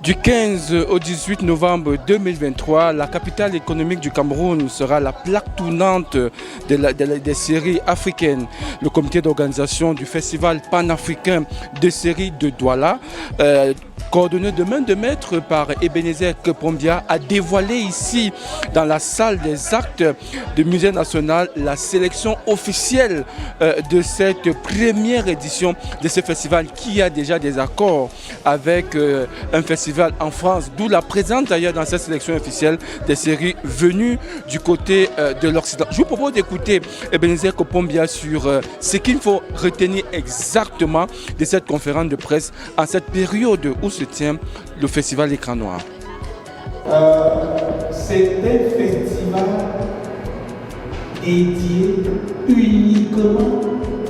Du 15 au 18 novembre 2023, la capitale économique du Cameroun sera la plaque tournante des séries africaines. Le comité d'organisation du festival panafricain de séries de Douala, coordonné de main de maître par Ebenezer Kepombia, a dévoilé ici, dans la salle des actes du Musée national, la sélection officielle de cette première édition de ce festival qui a déjà des accords avec un festival en France, d'où la présence d'ailleurs dans cette sélection officielle des séries venues du côté de l'Occident. Je vous propose d'écouter Ebenezer Kepombia sur ce qu'il faut retenir exactement de cette conférence de presse en cette période où se tient le festival Écran Noir. C'est un festival dédié uniquement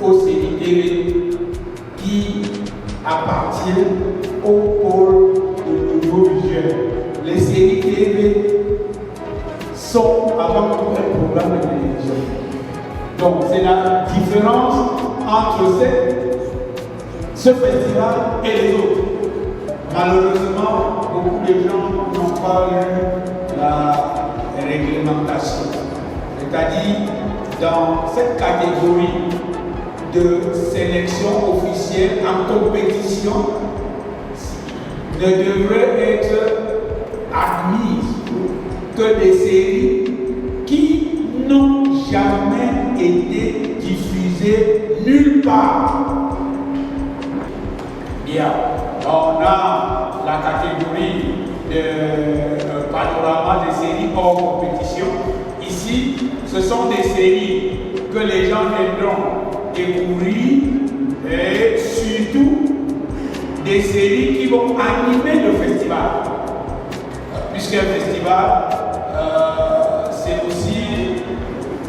aux séries TV qui appartiennent au pôle de l'audiovisuel. Les séries TV sont avant tout un programme de télévision. Donc c'est la différence entre ce festival et les autres. Malheureusement, beaucoup de gens n'ont pas eu la réglementation. C'est-à-dire, dans cette catégorie de sélection officielle en compétition, ne devrait être admise que des séries qui n'ont jamais été diffusées nulle part. Bien. On a la catégorie de panorama des séries hors compétition. Ici, ce sont des séries que les gens viendront découvrir et surtout des séries qui vont animer le festival. Puisqu'un festival, c'est aussi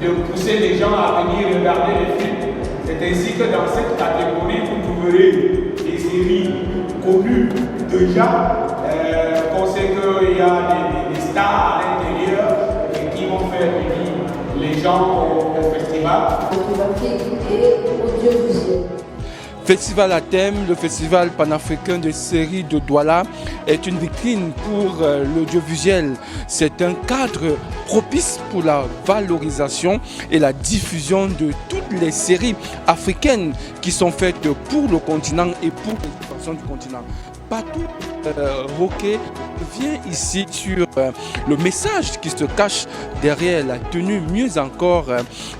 de pousser les gens à venir regarder les films. C'est ainsi que dans cette catégorie, vous trouverez des séries connues déjà. On sait qu'il y a des stars à l'intérieur qui vont faire venir les gens au festival. Festival à thème, le festival panafricain de séries de Douala est une vitrine pour l'audiovisuel. C'est un cadre propice pour la valorisation et la diffusion de toutes les séries africaines qui sont faites pour le continent et pour l'expansion du continent. Partout, Roquet vient ici sur le message qui se cache derrière la tenue, mieux encore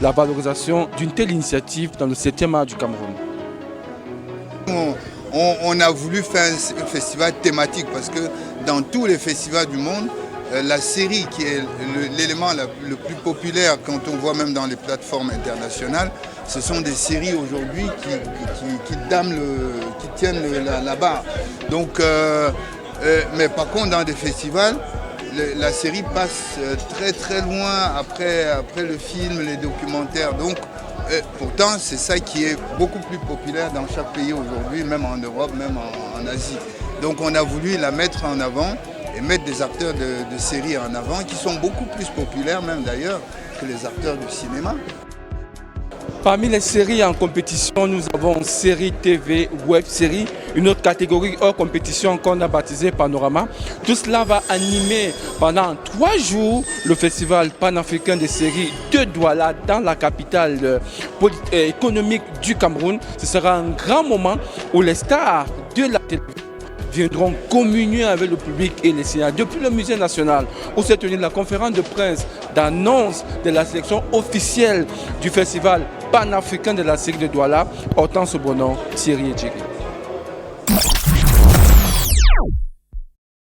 la valorisation d'une telle initiative dans le 7e art du Cameroun. On a voulu faire un festival thématique parce que dans tous les festivals du monde, la série qui est l'élément le plus populaire quand on voit même dans les plateformes internationales, ce sont des séries aujourd'hui qui tiennent la barre. Donc, mais par contre dans des festivals, la série passe très très loin après le film, les documentaires. Donc, pourtant, c'est ça qui est beaucoup plus populaire dans chaque pays aujourd'hui, même en Europe, même en Asie. Donc on a voulu la mettre en avant et mettre des acteurs de séries en avant qui sont beaucoup plus populaires même d'ailleurs que les acteurs du cinéma. Parmi les séries en compétition, nous avons séries TV, web séries, une autre catégorie hors compétition qu'on a baptisée Panorama. Tout cela va animer pendant 3 jours le festival panafricain des séries de Douala dans la capitale économique du Cameroun. Ce sera un grand moment où les stars de la télévision viendront communier avec le public et les cinémas. Depuis le musée national, où s'est tenue la conférence de presse d'annonce de la sélection officielle du festival panafricain de la série de Douala, Hortense Bonon, Thierry Edjiri.